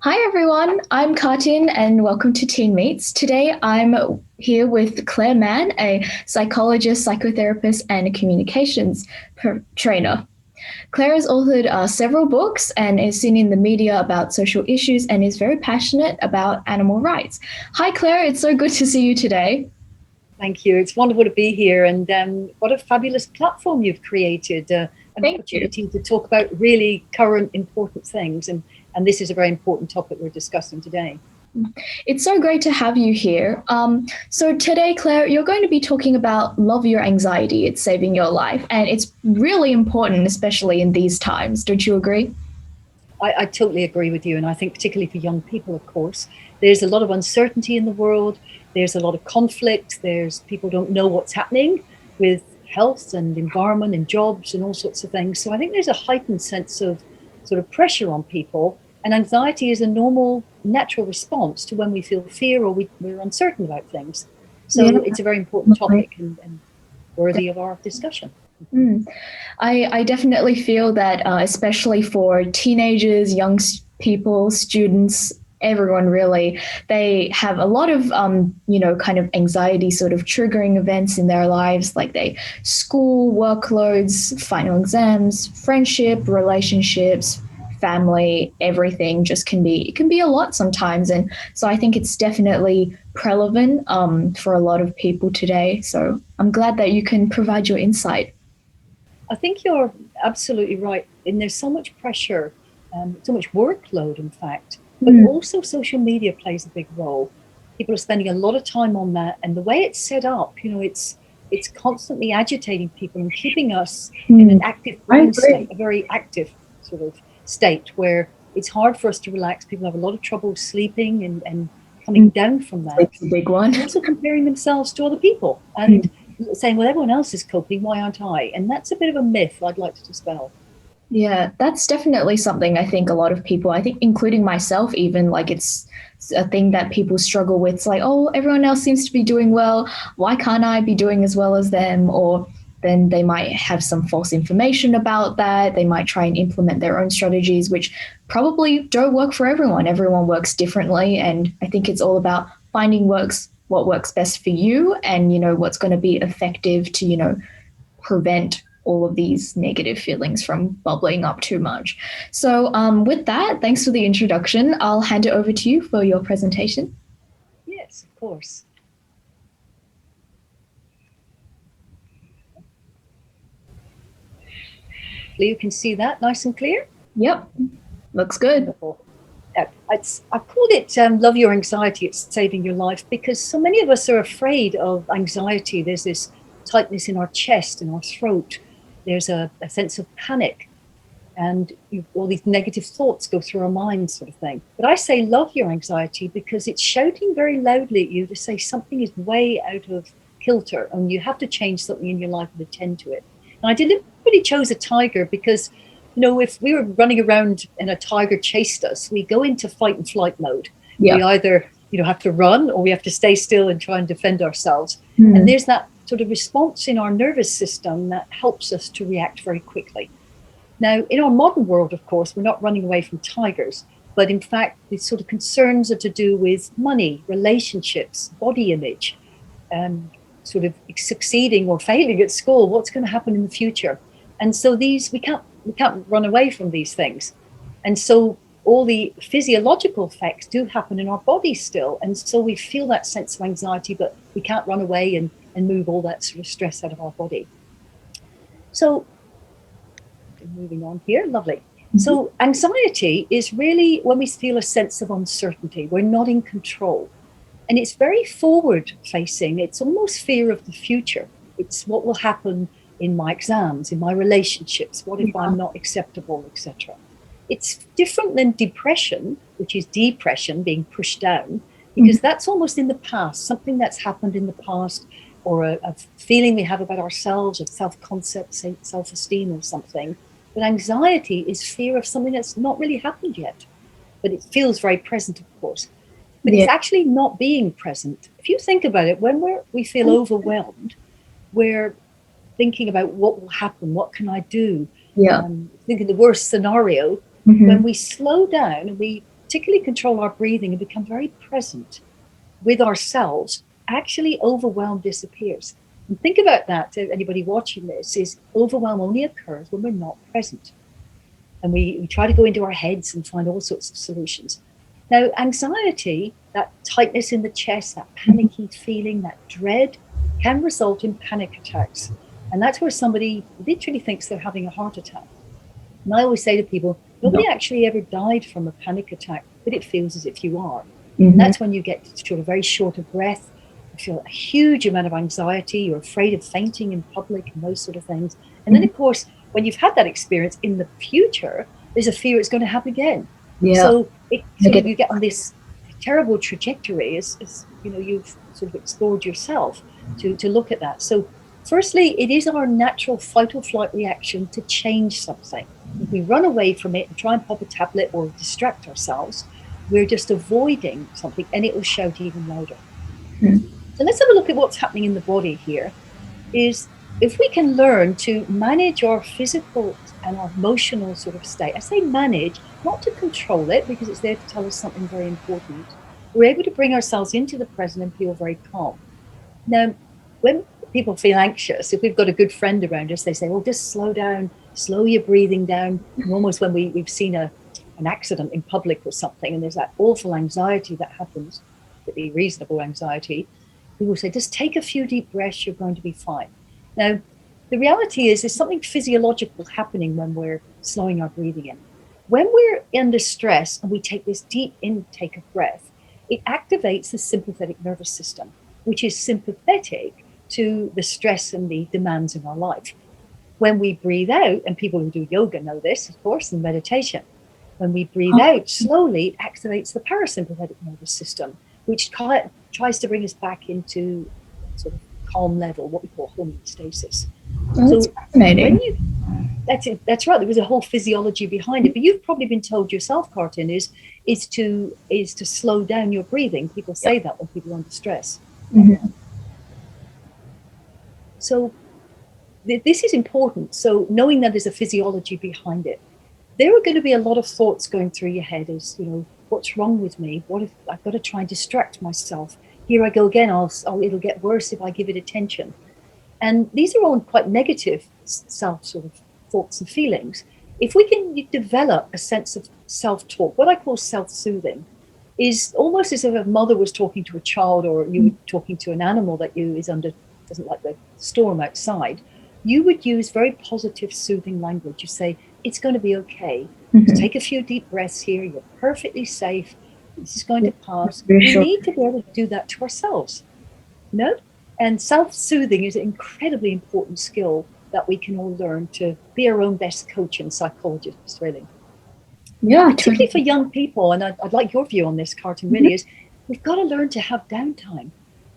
Hi everyone, I'm Katin and welcome to Teen Meets. Today I'm here with Clare Mann, a psychologist, psychotherapist, and a communications trainer. Claire has authored several books and is seen in the media about social issues and is very passionate about animal rights. Hi Claire, it's so good to see you today. Thank you. It's wonderful to be here, and what a fabulous platform you've created, an Thank you. opportunity to talk about really current, important things. And this is a very important topic we're discussing today. It's so great to have you here. So today, Claire, you're going to be talking about love your anxiety. It's saving your life, and it's really important, especially in these times. Don't you agree? I totally agree with you, and I think particularly for young people, of course, there's a lot of uncertainty in the world. There's a lot of conflict. There's people don't know what's happening with health and environment and jobs and all sorts of things. So I think there's a heightened sense of sort of pressure on people, and anxiety is a normal, natural response to when we feel fear or we're uncertain about things. Yeah, So it's a very important topic and worthy of our discussion. mm. I definitely feel that, especially for teenagers, young people, students, everyone really, they have a lot of, kind of anxiety sort of triggering events in their lives, like school, workloads, final exams, friendship, relationships, family, everything just it can be a lot sometimes. And so I think it's definitely relevant for a lot of people today. So I'm glad that you can provide your insight. I think you're absolutely right. And there's so much pressure, so much workload, in fact, but Mm, also social media plays a big role. People are spending a lot of time on that, and the way it's set up, it's constantly agitating people and keeping us in an mm. active I brain state, agree. a very active sort of state where it's hard for us to relax. People have a lot of trouble sleeping and coming Mm, down from that, sleep's a big one. and also comparing themselves to other people and saying, well, everyone else is coping, why aren't I? And that's a bit of a myth I'd like to dispel. Yeah, that's definitely something I think a lot of people, I think including myself even, like it's a thing that people struggle with. It's like, oh, everyone else seems to be doing well. Why can't I be doing as well as them? Or then they might have some false information about that. They might try and implement their own strategies, which probably don't work for everyone. Everyone works differently. And I think it's all about finding what works best for you and, what's going to be effective to, prevent all of these negative feelings from bubbling up too much. So, with that, thanks for the introduction. I'll hand it over to you for your presentation. Yes, of course. You can see that nice and clear. Yep, looks good. Wonderful. I called it Love Your Anxiety, It's Saving Your Life, because so many of us are afraid of anxiety. There's this tightness in our chest and our throat. There's a sense of panic, and all these negative thoughts go through our minds, sort of thing. But I say love your anxiety because it's shouting very loudly at you to say something is way out of kilter and you have to change something in your life and attend to it. And I deliberately chose a tiger because, if we were running around and a tiger chased us, we go into fight and flight mode. We Yeah. either, have to run or we have to stay still and try and defend ourselves. And Hmm. there's that sort of response in our nervous system that helps us to react very quickly. Now, in our modern world, of course, we're not running away from tigers, but in fact, the sort of concerns are to do with money, relationships, body image, sort of succeeding or failing at school. What's going to happen in the future? And so we can't run away from these things. And so all the physiological effects do happen in our bodies still. And so we feel that sense of anxiety, but we can't run away and move all that sort of stress out of our body. So moving on here, lovely. So anxiety is really when we feel a sense of uncertainty, we're not in control. And it's very forward facing. It's almost fear of the future. It's what will happen in my exams, in my relationships, what if Yeah. I'm not acceptable, etc. It's different than depression, which is depression, being pushed down, because Mhm. that's almost in the past, something that's happened in the past, or a feeling we have about ourselves, of self-concept, self-esteem or something. But anxiety is fear of something that's not really happened yet, but it feels very present, of course. But Yeah. it's actually not being present. If you think about it, when we feel overwhelmed, we're thinking about what will happen, what can I do, Yeah. thinking the worst scenario. When Hmm. we slow down and we particularly control our breathing and become very present with ourselves, actually overwhelm disappears. And think about that to anybody watching this, is overwhelm only occurs when we're not present. And we try to go into our heads and find all sorts of solutions. Now, anxiety, that tightness in the chest, that panicky feeling, that dread, can result in panic attacks. And that's where somebody literally thinks they're having a heart attack. And I always say to people, nobody actually ever died from a panic attack, but it feels as if you are. And that's when you get sort of very short of breath, you feel a huge amount of anxiety, you're afraid of fainting in public and those sort of things. And then, of course, when you've had that experience in the future, there's a fear it's going to happen again. Yeah. So you get on this terrible trajectory as you've sort of explored yourself to look at that. So firstly, it is our natural fight or flight reaction to change something. If we run away from it and try and pop a tablet or distract ourselves, we're just avoiding something, and it will shout even louder. So let's have a look at what's happening in the body here. Is if we can learn to manage our physical and our emotional sort of state. I say manage, not to control it, because it's there to tell us something very important. We're able to bring ourselves into the present and feel very calm. Now, when people feel anxious, if we've got a good friend around us, they say, well, just slow down, slow your breathing down. And almost when we've seen an accident in public or something, and there's that awful anxiety that happens, pretty reasonable anxiety, people say, just take a few deep breaths, you're going to be fine. Now, the reality is there's something physiological happening when we're slowing our breathing in. When we're under stress and we take this deep intake of breath, it activates the sympathetic nervous system, which is sympathetic to the stress and the demands in our life. When we breathe out, and people who do yoga know this, of course, and meditation, when we breathe out slowly, it activates the parasympathetic nervous system, which tries to bring us back into sort of calm level, what we call homeostasis. That's fascinating. That's right. There was a whole physiology behind it, but you've probably been told yourself, Carton, is to slow down your breathing. People say that when people are under stress. So this is important. So knowing that there's a physiology behind it, there are going to be a lot of thoughts going through your head. Is what's wrong with me? What if I've got to try and distract myself? Here I go again. It'll get worse if I give it attention. And these are all quite negative self sort of thoughts and feelings. If we can develop a sense of self-talk, what I call self-soothing, is almost as if a mother was talking to a child, or you were talking to an animal that doesn't like the storm outside. You would use very positive, soothing language. You say, it's going to be okay. Just take a few deep breaths here. You're perfectly safe. This is going to pass. We need to be able to do that to ourselves. And self-soothing is an incredibly important skill that we can all learn to be our own best coach and psychologist, really. Yeah, particularly for young people, and I'd like your view on this, Carton, really, is we've got to learn to have downtime.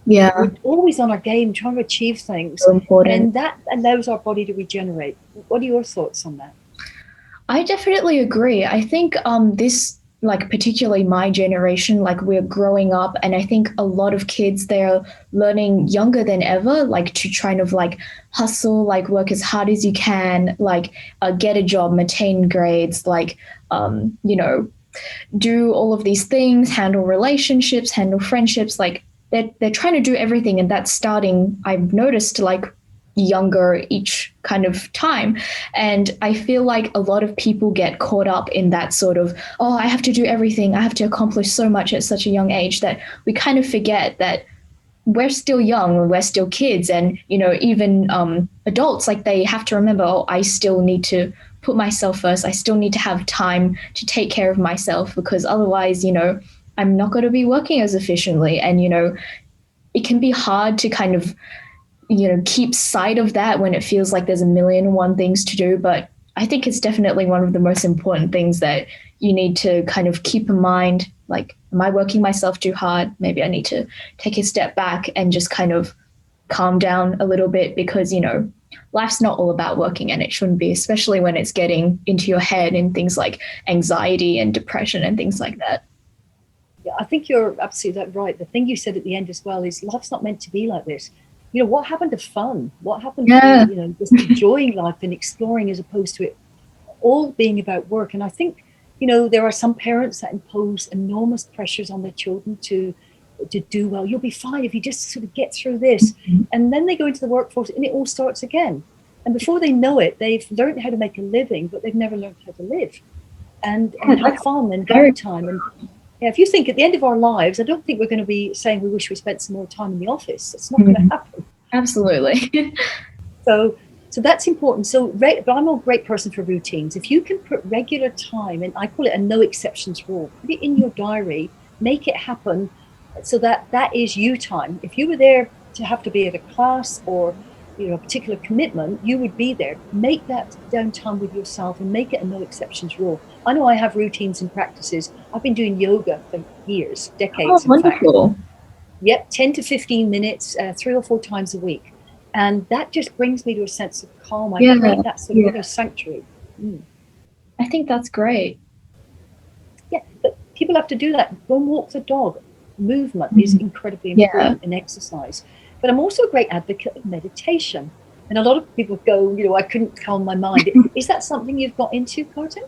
Yeah. We're always on our game, trying to achieve things. So important. And that allows our body to regenerate. What are your thoughts on that? I definitely agree. I think this, like particularly my generation, like we're growing up, and I think a lot of kids, they're learning younger than ever, like to kind of like hustle, like work as hard as you can, like get a job, maintain grades, like, do all of these things, handle relationships, handle friendships, like they're trying to do everything. And that's starting, I've noticed, like younger each kind of time. And I feel like a lot of people get caught up in that sort of, oh, I have to do everything, I have to accomplish so much at such a young age, that we kind of forget that we're still young, we're still kids. And, even adults, like they have to remember, oh, I still need to put myself first. I still need to have time to take care of myself, because otherwise, I'm not going to be working as efficiently. And, it can be hard to kind of, keep sight of that when it feels like there's a million and one things to do. But I think it's definitely one of the most important things that you need to kind of keep in mind. Like, am I working myself too hard? Maybe I need to take a step back and just kind of calm down a little bit, because, life's not all about working, and it shouldn't be, especially when it's getting into your head and things like anxiety and depression and things like that. Yeah, I think you're absolutely right. The thing you said at the end as well is life's not meant to be like this. What happened to fun? What happened to, just enjoying life and exploring, as opposed to it all being about work? And I think there are some parents that impose enormous pressures on their children to do well. You'll be fine if you just sort of get through this. And then they go into the workforce and it all starts again. And before they know it, they've learned how to make a living, but they've never learned how to live and have fun and downtime. And if you think at the end of our lives, I don't think we're going to be saying we wish we spent some more time in the office. It's not going to happen. Absolutely. So that's important. But I'm a great person for routines. If you can put regular time, and I call it a no exceptions rule, put it in your diary, make it happen so that is you time. If you were there to have to be at a class or a particular commitment, you would be there. Make that downtime with yourself and make it a no exceptions rule. I know I have routines and practices. I've been doing yoga for years, decades, in fact. Wonderful. Yep, 10 to 15 minutes, 3 or 4 times a week. And that just brings me to a sense of calm. I create that sort of little sanctuary. I think that's great. Yeah, but people have to do that. Go and walk the dog. Movement is incredibly important in exercise. But I'm also a great advocate of meditation. And a lot of people go, I couldn't calm my mind. Is that something you've got into, Carter?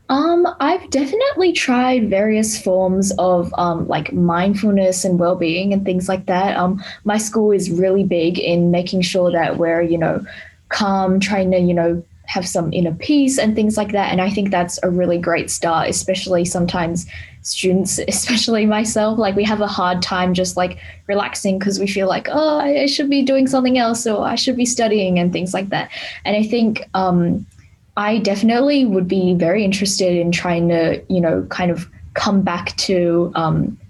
I've definitely tried various forms of like mindfulness and well-being and things like that. My school is really big in making sure that we're, calm, trying to, have some inner peace and things like that. And I think that's a really great start, especially sometimes students, especially myself, like we have a hard time just like relaxing because we feel like, oh, I should be doing something else or I should be studying and things like that. And I think I definitely would be very interested in trying to, kind of come back to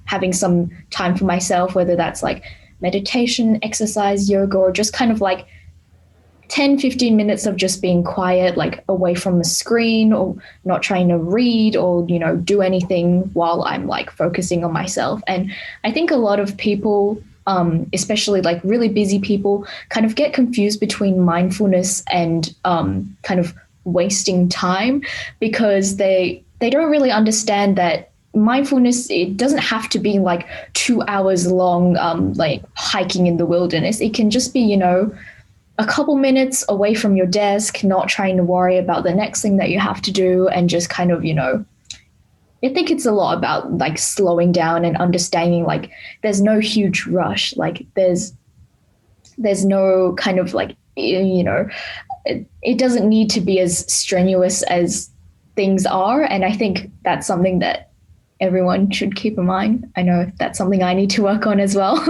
having some time for myself, whether that's like meditation, exercise, yoga, or just kind of like 10, 15 minutes of just being quiet, like away from the screen or not trying to read or, do anything while I'm like focusing on myself. And I think a lot of people, especially like really busy people, kind of get confused between mindfulness and kind of wasting time because they don't really understand that mindfulness, it doesn't have to be like 2 hours long, like hiking in the wilderness. It can just be, a couple minutes away from your desk, not trying to worry about the next thing that you have to do and just kind of, I think it's a lot about like slowing down and understanding like there's no huge rush. Like there's no kind of like, it doesn't need to be as strenuous as things are. And I think that's something that everyone should keep in mind. I know that's something I need to work on as well.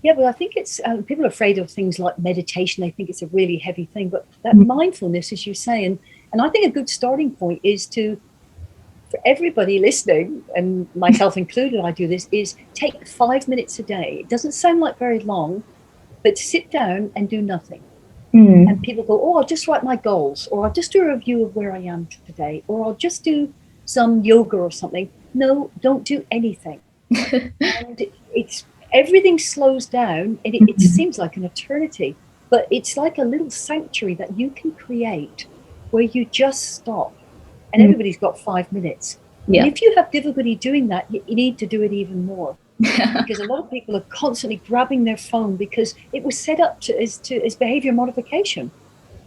Yeah, well, I think it's people are afraid of things like meditation. They think it's a really heavy thing, but that mindfulness, as you say, and I think a good starting point is for everybody listening, and myself included, I do this, is take 5 minutes a day. It doesn't sound like very long, but sit down and do nothing. And people go, oh, I'll just write my goals, or I'll just do a review of where I am today, or I'll just do some yoga or something. No, don't do anything. And everything slows down, and it seems like an eternity, but it's like a little sanctuary that you can create where you just stop. And everybody's got 5 minutes. And if you have difficulty doing that, you need to do it even more. Because a lot of people are constantly grabbing their phone because it was set up as behavior modification.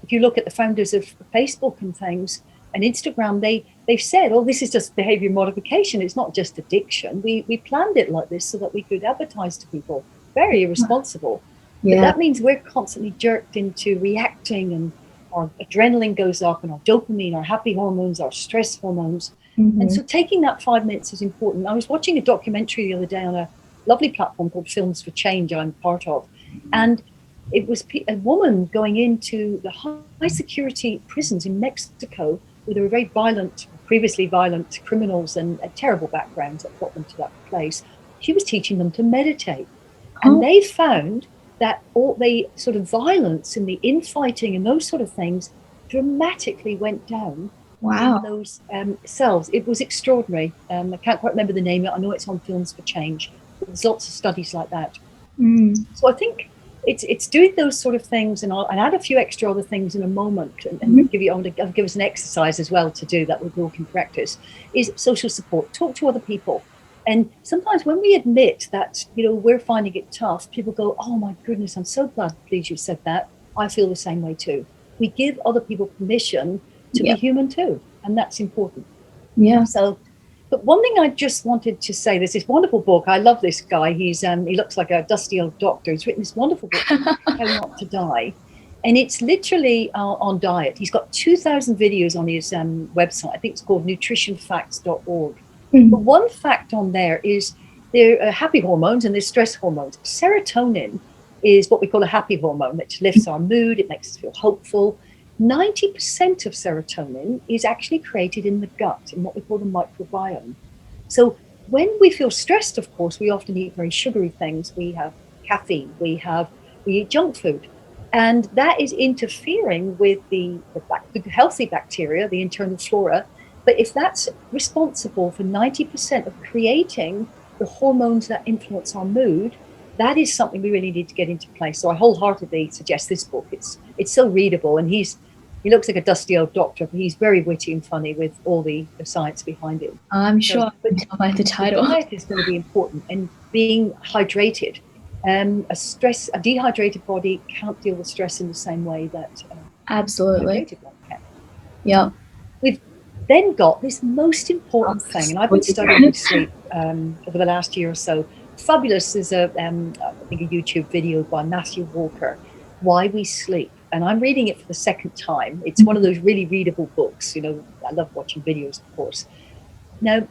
If you look at the founders of Facebook and things and Instagram, they've said, oh, this is just behavior modification. It's not just addiction. We planned it like this so that we could advertise to people. Very irresponsible. But that means we're constantly jerked into reacting, and our adrenaline goes up and our dopamine, our happy hormones, our stress hormones. And so taking that 5 minutes is important. I was watching a documentary the other day on a lovely platform called Films for Change I'm part of. And it was a woman going into the high security prisons in Mexico where there were very previously violent criminals and terrible backgrounds that got them to that place. She was teaching them to meditate. And they found that all the sort of violence and the infighting and those sort of things dramatically went down. Wow. In those cells. It was extraordinary. I can't quite remember the name. I know it's on Films for Change. There's lots of studies like that. So I think it's doing those sort of things, and I'll add a few extra other things in a moment, and I'll give us an exercise as well to do that with walking practice, is social support. Talk to other people. And sometimes when we admit that, we're finding it tough, people go, oh my goodness, I'm so pleased you said that. I feel the same way too. We give other people permission to be human too. and that's important. Yeah. So, but one thing I just wanted to say, there's this wonderful book. I love this guy. He looks like a dusty old doctor. He's written this wonderful book, How Not to Die. And it's literally on diet. He's got 2,000 videos on his website. I think it's called nutritionfacts.org. But one fact on there is there are happy hormones and there's stress hormones. Serotonin is what we call a happy hormone, which lifts our mood. It makes us feel hopeful. 90% of serotonin is actually created in the gut, in what we call the microbiome. So when we feel stressed, of course, we often eat very sugary things. We have caffeine, we eat junk food. And that is interfering with the healthy bacteria, the internal flora. But if that's responsible for 90% of creating the hormones that influence our mood, that is something we really need to get into place. So I wholeheartedly suggest this book. It's so readable, and he looks like a dusty old doctor, but he's very witty and funny with all the science behind it. I'm sure I can tell by the title. Diet is going to be important, and being hydrated. A dehydrated body can't deal with stress in the same way that absolutely hydrated one can. Yeah. We've then got this most important thing, and I've been studying sleep over the last year or so. Fabulous is I think a YouTube video by Matthew Walker, Why We Sleep. And I'm reading it for the second time. It's one of those really readable books. I love watching videos, of course. Now,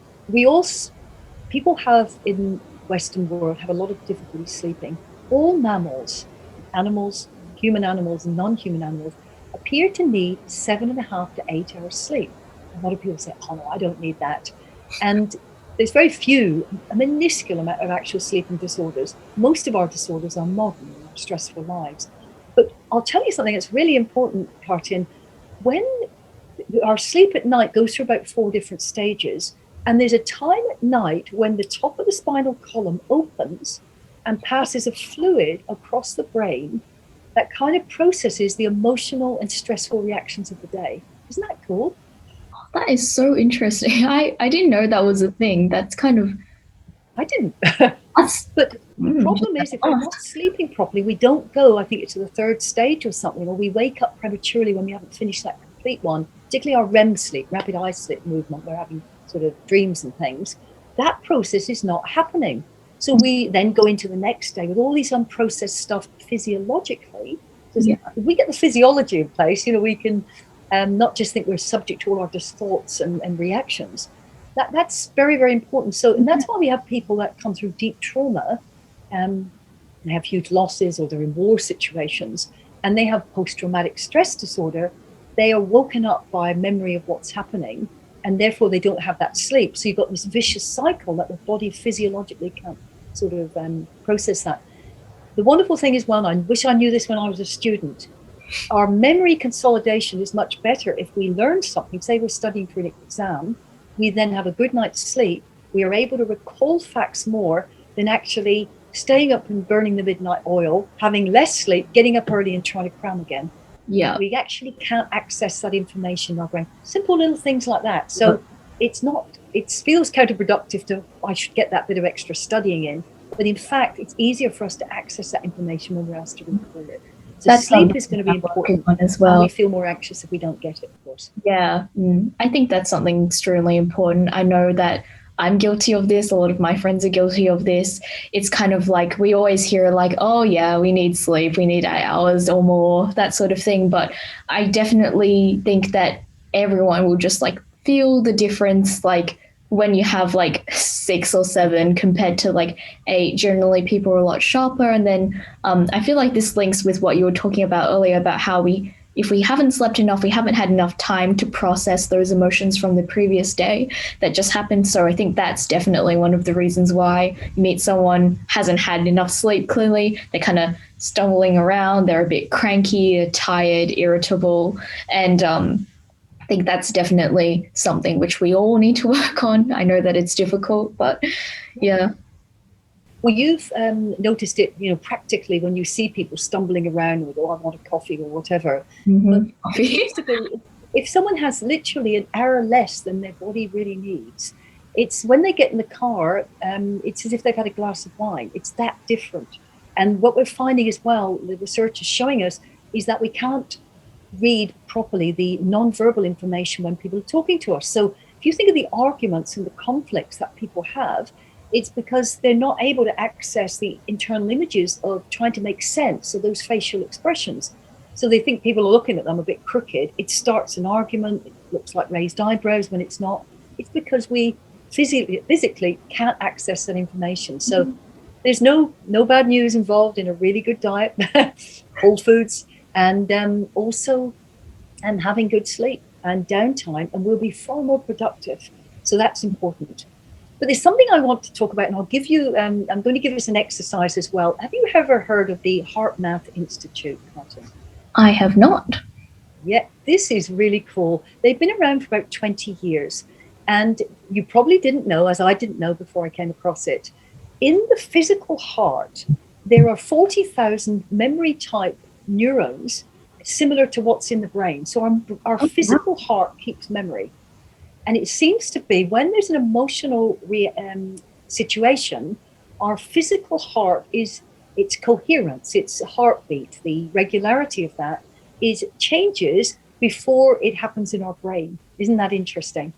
people have in Western world have a lot of difficulty sleeping. All mammals, human animals and non-human animals, appear to need 7.5 to 8 hours sleep. A lot of people say, oh no, I don't need that. And there's very few, a minuscule amount of actual sleeping disorders. Most of our disorders are modern in our stressful lives. But I'll tell you something that's really important, Martin. When our sleep at night goes through about 4 different stages, and there's a time at night when the top of the spinal column opens and passes a fluid across the brain that kind of processes the emotional and stressful reactions of the day. Isn't that cool? That is so interesting. I didn't know that was a thing. That's kind of... I didn't. But the problem is if we're not sleeping properly, we don't go, I think it's to the 3rd stage or something, or we wake up prematurely when we haven't finished that complete one, particularly our REM sleep, rapid eye sleep movement, we're having sort of dreams and things. That process is not happening. So we then go into the next day with all these unprocessed stuff physiologically. If we get the physiology in place, we can not just think we're subject to all our thoughts and reactions. That's very, very important. So, and that's why we have people that come through deep trauma, they have huge losses or they're in war situations, and they have post-traumatic stress disorder. They are woken up by memory of what's happening, and therefore they don't have that sleep. So you've got this vicious cycle that the body physiologically can't sort of process that. The wonderful thing is, well, I wish I knew this when I was a student. Our memory consolidation is much better if we learn something. Say we're studying for an exam, we then have a good night's sleep. We are able to recall facts more than actually staying up and burning the midnight oil, having less sleep, getting up early and trying to cram again. Yeah. We actually can't access that information in our brain. Simple little things like that. So it feels counterproductive to, I should get that bit of extra studying in. But in fact, it's easier for us to access that information when we're asked to recall it. So sleep is going to be important as well. And we feel more anxious if we don't get it, of course. Yeah, I think that's something extremely important. I know that I'm guilty of this. A lot of my friends are guilty of this. It's kind of like we always hear like, oh yeah, we need sleep. We need 8 hours or more, that sort of thing. But I definitely think that everyone will just like feel the difference, like when you have like 6 or 7 compared to like 8. Generally people are a lot sharper. And then I feel like this links with what you were talking about earlier about how if we haven't slept enough, we haven't had enough time to process those emotions from the previous day that just happened. So I think that's definitely one of the reasons why you meet someone hasn't had enough sleep. Clearly they're kind of stumbling around, they're a bit cranky, tired, irritable, and I think that's definitely something which we all need to work on. I know that it's difficult, but yeah. Well, you've noticed it, practically when you see people stumbling around with, oh, I want a coffee or whatever. Coffee. If someone has literally an hour less than their body really needs, it's when they get in the car, it's as if they've had a glass of wine. It's that different. And what we're finding as well, the research is showing us, is that we can't read properly the non-verbal information when people are talking to us. So if you think of the arguments and the conflicts that people have, it's because they're not able to access the internal images of trying to make sense of those facial expressions. So they think people are looking at them a bit crooked. It starts an argument. It looks like raised eyebrows when it's not. It's because we physically can't access that information. So there's no bad news involved in a really good diet, whole foods, and also having good sleep and downtime, and we'll be far more productive. So that's important. But there's something I want to talk about, and I'll give you, I'm going to give us an exercise as well. Have you ever heard of the Heart Math Institute, Martin? I have not. Yeah, this is really cool. They've been around for about 20 years. And you probably didn't know, as I didn't know before I came across it, in the physical heart, there are 40,000 memory type neurons similar to what's in the brain. So our physical heart keeps memory. And it seems to be when there's an emotional situation, our physical heart is its coherence, its heartbeat, the regularity of that is changes before it happens in our brain. Isn't that interesting?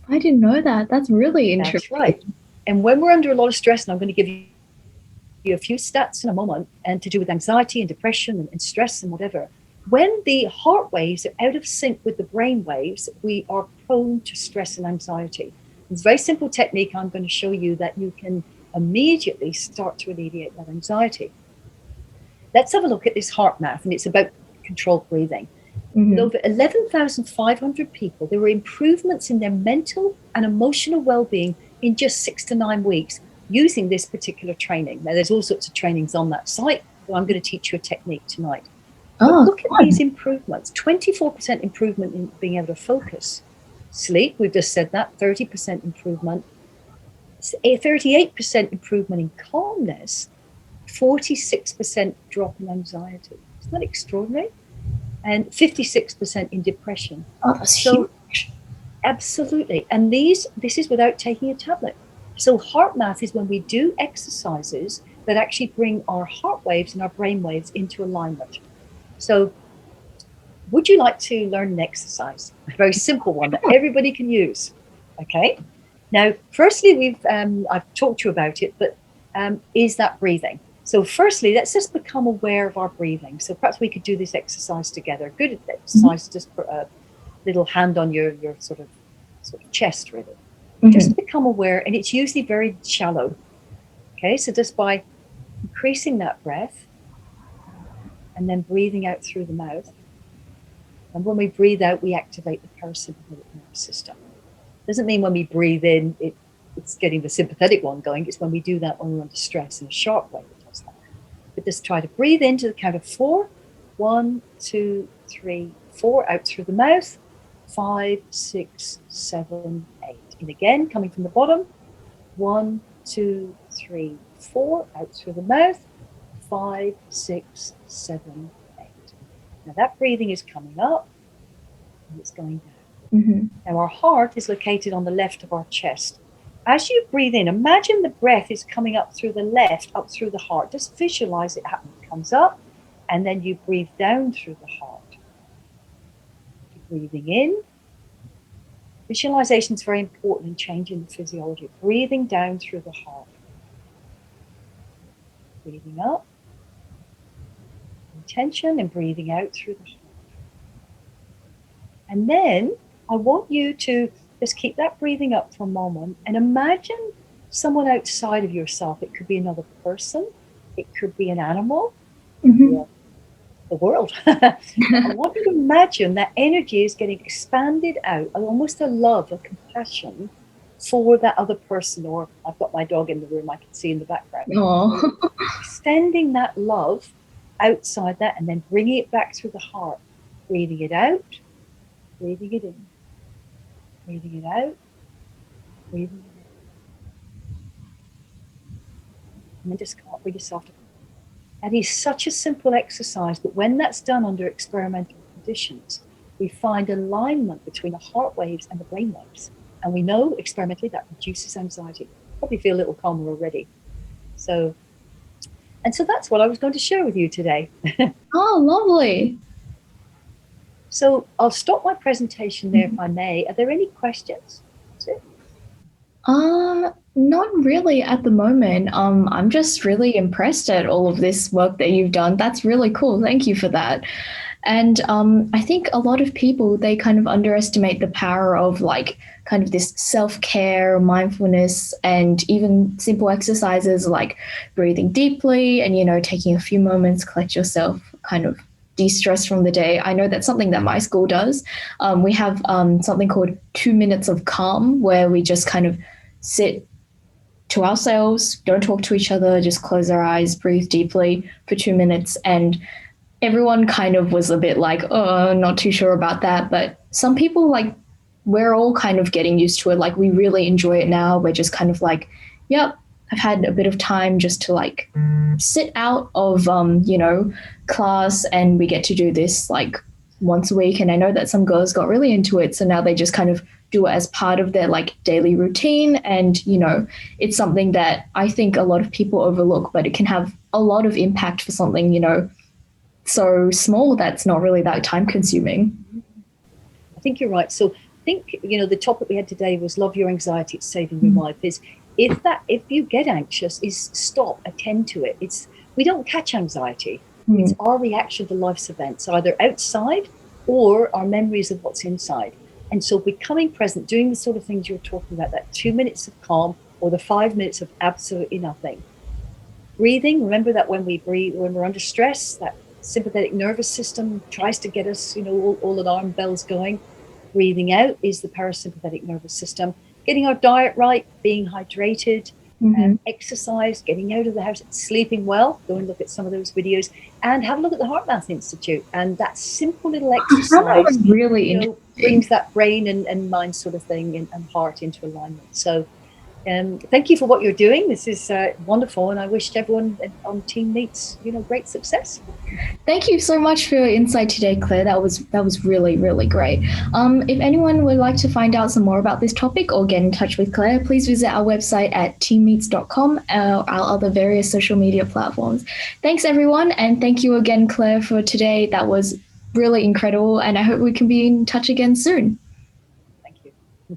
I didn't know that. That's really That's interesting. right. And when we're under a lot of stress, and I'm going to give you a few stats in a moment, and to do with anxiety and depression and stress and whatever, when the heart waves are out of sync with the brain waves, we are prone to stress and anxiety. It's a very simple technique I'm going to show you that you can immediately start to alleviate that anxiety. Let's have a look at this heart math, and it's about controlled breathing. With over 11,500 people, there were improvements in their mental and emotional well-being in just 6 to 9 weeks using this particular training. Now, there's all sorts of trainings on that site, but I'm going to teach you a technique tonight. But look at these improvements. 24% improvement in being able to focus. Sleep, we've just said that, 30% improvement. A 38% improvement in calmness, 46% drop in anxiety. Isn't that extraordinary? And 56% in depression. Oh, that's So huge. absolutely. And this is without taking a tablet. So heart math is when we do exercises that actually bring our heart waves and our brain waves into alignment. So would you like to learn an exercise? A very simple one that everybody can use. Okay. Now, firstly, I've talked to you about it, but is that breathing? So firstly, let's just become aware of our breathing. So perhaps we could do this exercise together. Good exercise, just put a little hand on your sort of chest, really. Just become aware, and it's usually very shallow. Okay, so just by increasing that breath and then breathing out through the mouth. And when we breathe out, we activate the parasympathetic nervous system. Doesn't mean when we breathe in, it's getting the sympathetic one going. It's when we do that when we're under stress in a sharp way that does that. But just try to breathe into the count of 4. 1, 2, 3, 4. Out through the mouth. 5, 6, 7, 8. And again, coming from the bottom. 1, 2, 3, 4. Out through the mouth. 5, 6, 7, 8. Now that breathing is coming up and it's going down. Now our heart is located on the left of our chest. As you breathe in, imagine the breath is coming up through the left, up through the heart. Just visualize it happening. It comes up and then you breathe down through the heart. You're breathing in. Visualization is very important in changing the physiology. Breathing down through the heart. Breathing up. Intention and breathing out through the heart. And then I want you to just keep that breathing up for a moment and imagine someone outside of yourself. It could be another person. It could be an animal. The world. I want you to imagine that energy is getting expanded out, almost a love, a compassion for that other person. Or I've got my dog in the room, I can see in the background. Extending that love outside that and then bringing it back through the heart. Breathing it out, breathing it in, breathing it out, breathing it in. And then just come up with yourself. And it's such a simple exercise, but when that's done under experimental conditions, we find alignment between the heart waves and the brain waves. And we know experimentally that reduces anxiety. Probably feel a little calmer already. So that's what I was going to share with you today. Oh, lovely. So I'll stop my presentation there if I may. Are there any questions? That's it. Not really at the moment. I'm just really impressed at all of this work that you've done. That's really cool. Thank you for that. And I think a lot of people, they kind of underestimate the power of like kind of this self-care, mindfulness, and even simple exercises like breathing deeply and, taking a few moments, collect yourself, kind of de-stress from the day. I know that's something that my school does. We have something called 2 minutes of calm, where we just kind of sit to ourselves, don't talk to each other, just close our eyes, breathe deeply for 2 minutes. And everyone kind of was a bit like, oh, not too sure about that. But some people, like, we're all kind of getting used to it. Like, we really enjoy it now. We're just kind of like, yep, I've had a bit of time just to like sit out of, class, and we get to do this like once a week. And I know that some girls got really into it. So now they just kind of do it as part of their like daily routine. And, it's something that I think a lot of people overlook, but it can have a lot of impact for something, so small that's not really that time consuming. I think you're right. So I think, the topic we had today was love your anxiety, it's saving your life. Is if you get anxious, is stop, attend to it. We don't catch anxiety. It's our reaction to life's events, either outside or our memories of what's inside. And so becoming present, doing the sort of things you're talking about, that 2 minutes of calm or the 5 minutes of absolutely nothing. Breathing, remember that when we breathe, when we're under stress, that sympathetic nervous system tries to get us, all alarm bells going. Breathing out is the parasympathetic nervous system. Getting our diet right, being hydrated, exercise, getting out of the house, sleeping well. Go and look at some of those videos, and have a look at the HeartMath Institute. And that simple little exercise really brings that brain and mind sort of thing and heart into alignment. So thank you for what you're doing. This is wonderful, and I wish everyone on TeenMeets, great success. Thank you so much for your insight today, Claire. That was really, really great. If anyone would like to find out some more about this topic or get in touch with Claire, please visit our website at teenmeets.com or our other various social media platforms. Thanks, everyone, and thank you again, Claire, for today. That was really incredible, and I hope we can be in touch again soon.